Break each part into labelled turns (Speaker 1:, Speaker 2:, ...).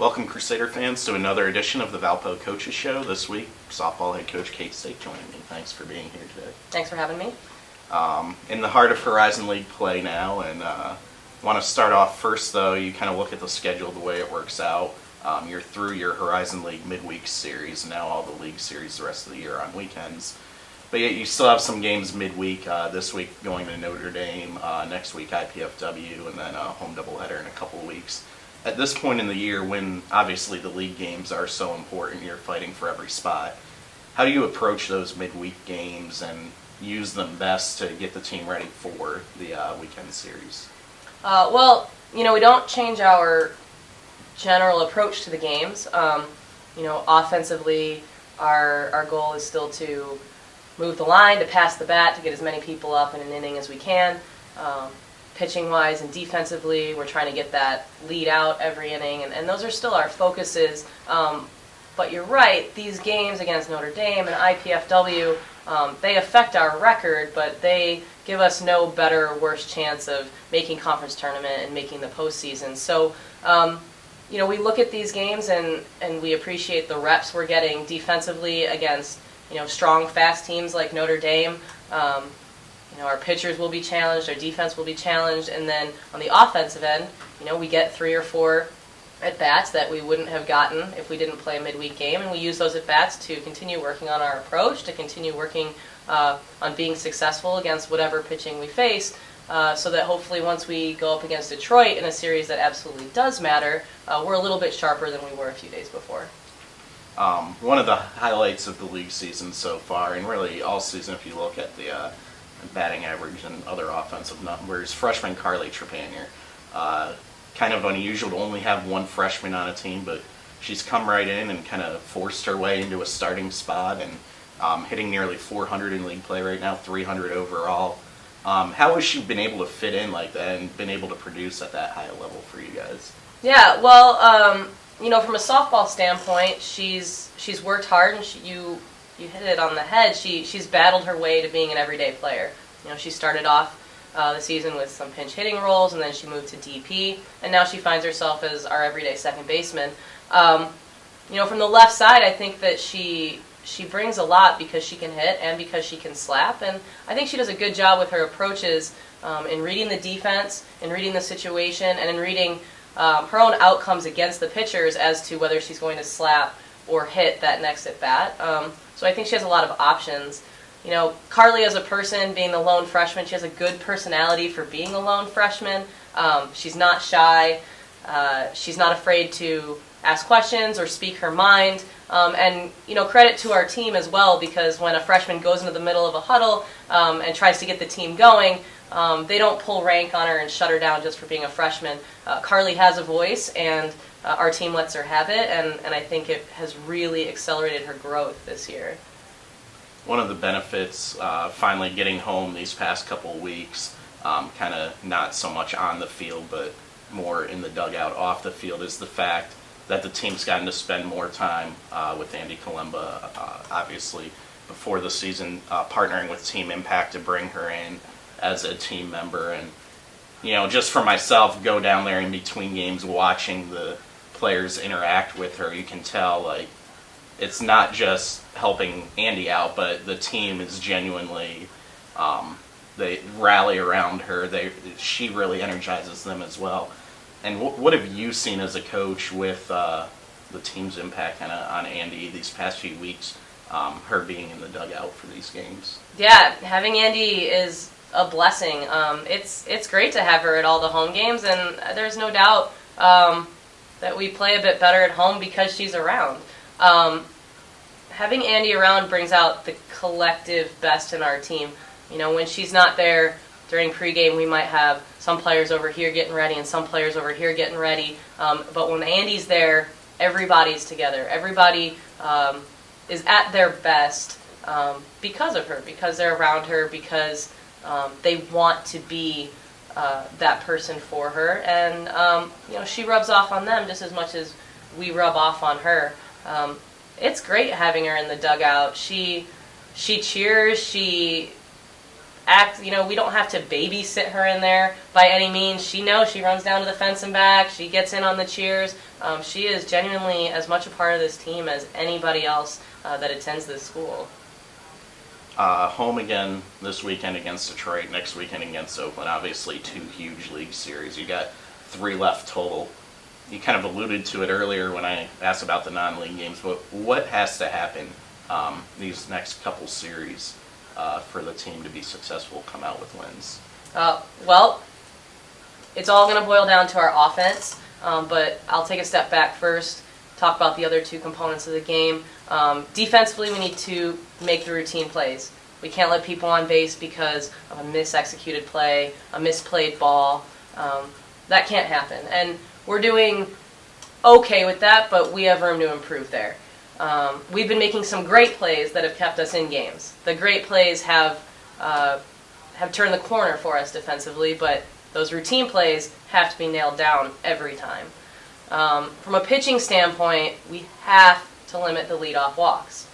Speaker 1: Welcome, Crusader fans, to another edition of the Valpo Coaches Show. This week, softball head coach Kate Stake joining me. Thanks for being here today.
Speaker 2: Thanks for having me.
Speaker 1: In the heart of Horizon League play now, and want to start off first, though, you kind of look at the schedule, the way it works out. You're through your Horizon League midweek series, now all the league series the rest of the year on weekends. But yet you still have some games midweek, this week going to Notre Dame, next week IPFW, and then a home doubleheader in a couple of weeks. At this point in the year, when obviously the league games are so important, you're fighting for every spot, how do you approach those midweek games and use them best to get the team ready for the weekend series?
Speaker 2: We don't change our general approach to the games. Offensively, our goal is still to move the line, to pass the bat, to get as many people up in an inning as we can. Pitching-wise and defensively, we're trying to get that lead out every inning, and those are still our focuses. But you're right, these games against Notre Dame and IPFW, they affect our record, but they give us no better or worse chance of making conference tournament and making the postseason. So, we look at these games and we appreciate the reps we're getting defensively against, strong, fast teams like Notre Dame. Our pitchers will be challenged, our defense will be challenged, and then on the offensive end, we get 3 or 4 at-bats that we wouldn't have gotten if we didn't play a midweek game, and we use those at-bats to continue working on our approach, to continue working on being successful against whatever pitching we face, so that hopefully once we go up against Detroit in a series that absolutely does matter, we're a little bit sharper than we were a few days before.
Speaker 1: One of the highlights of the league season so far, and really all season if you look at the batting average and other offensive numbers, freshman Carly Trepanier. Kind of unusual to only have one freshman on a team, but she's come right in and kind of forced her way into a starting spot and hitting nearly 400 in league play right now, 300 overall. How has she been able to fit in like that and been able to produce at that high level for you guys?
Speaker 2: Yeah, well, from a softball standpoint, she's worked hard, and you hit it on the head. She's battled her way to being an everyday player. She started off the season with some pinch hitting roles, and then she moved to DP, and now she finds herself as our everyday second baseman. From the left side, I think that she brings a lot because she can hit and because she can slap, and I think she does a good job with her approaches in reading the defense, in reading the situation, and in reading her own outcomes against the pitchers as to whether she's going to slap or hit that next at bat. So I think she has a lot of options. Carly as a person, being the lone freshman, she has a good personality for being a lone freshman. She's not shy. She's not afraid to ask questions or speak her mind. And credit to our team as well, because when a freshman goes into the middle of a huddle and tries to get the team going, they don't pull rank on her and shut her down just for being a freshman. Carly has a voice, and our team lets her have it, and I think it has really accelerated her growth this year.
Speaker 1: One of the benefits, finally getting home these past couple of weeks, kind of not so much on the field, but more in the dugout off the field, is the fact that the team's gotten to spend more time with Andy Kalemba, obviously, before the season, partnering with Team Impact to bring her in as a team member. And, just for myself, go down there in between games watching the players interact with her, you can tell, it's not just helping Andy out, but the team is genuinely, they rally around her. She really energizes them as well. And what have you seen as a coach with the team's impact on Andy these past few weeks, her being in the dugout for these games?
Speaker 2: Yeah, having Andy is a blessing. It's great to have her at all the home games, and there's no doubt that we play a bit better at home because she's around. Having Andy around brings out the collective best in our team. When she's not there during pregame, we might have some players over here getting ready and some players over here getting ready. But when Andy's there, everybody's together. Everybody is at their best because of her, because they're around her, because they want to be that person for her. And, she rubs off on them just as much as we rub off on her. It's great having her in the dugout. She cheers, she act, we don't have to babysit her in there by any means. She knows, she runs down to the fence and back, she gets in on the cheers. She is genuinely as much a part of this team as anybody else that attends this school.
Speaker 1: Home again this weekend against Detroit, next weekend against Oakland. Obviously 2 huge league series. You got 3 left total. You kind of alluded to it earlier when I asked about the non-league games, but what has to happen these next couple series for the team to be successful, come out with wins?
Speaker 2: Well, it's all going to boil down to our offense, but I'll take a step back first, talk about the other 2 components of the game. Defensively, we need to make the routine plays. We can't let people on base because of a mis-executed play, a misplayed ball. That can't happen. And we're doing okay with that, but we have room to improve there. We've been making some great plays that have kept us in games. The great plays have turned the corner for us defensively, but those routine plays have to be nailed down every time. From a pitching standpoint, we have to limit the leadoff walks.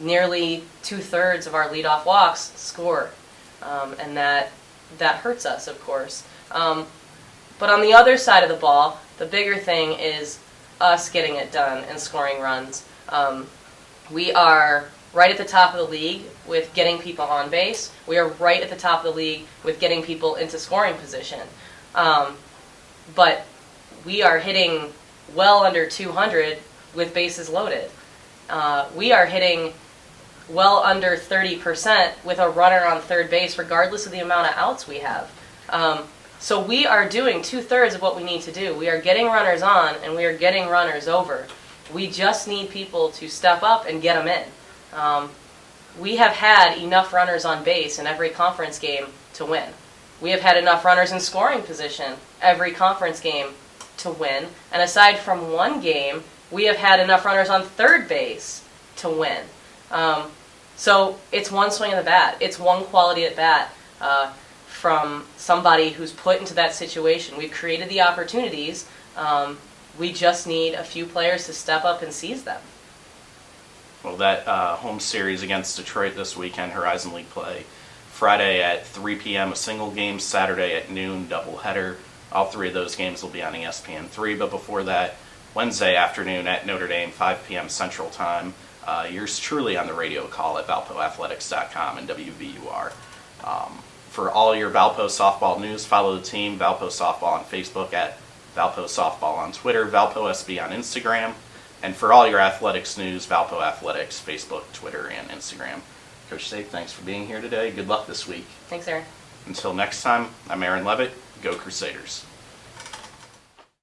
Speaker 2: Nearly 2/3 of our leadoff walks score, and that hurts us, of course. But on the other side of the ball, the bigger thing is us getting it done and scoring runs. We are right at the top of the league with getting people on base. We are right at the top of the league with getting people into scoring position. But we are hitting well under 200 with bases loaded. We are hitting well under 30% with a runner on third base, regardless of the amount of outs we have. So we are doing 2/3 of what we need to do. We are getting runners on, and we are getting runners over. We just need people to step up and get them in. We have had enough runners on base in every conference game to win. We have had enough runners in scoring position every conference game to win. And aside from one game, we have had enough runners on third base to win. So it's one swing of the bat. It's one quality at bat from somebody who's put into that situation. We've created the opportunities. We just need a few players to step up and seize them.
Speaker 1: Well, that home series against Detroit this weekend, Horizon League play, Friday at 3 p.m. a single game, Saturday at noon, doubleheader. All 3 of those games will be on ESPN3, but before that, Wednesday afternoon at Notre Dame, 5 p.m. Central Time. Yours truly on the radio call at ValpoAthletics.com and WVUR. For all your Valpo softball news, follow the team, Valpo Softball on Facebook, at Valpo Softball on Twitter, Valpo SB on Instagram. And for all your athletics news, Valpo Athletics, Facebook, Twitter, and Instagram. Coach Safe, thanks for being here today. Good luck this week.
Speaker 2: Thanks, Aaron.
Speaker 1: Until next time, I'm Aaron Levitt. Go Crusaders.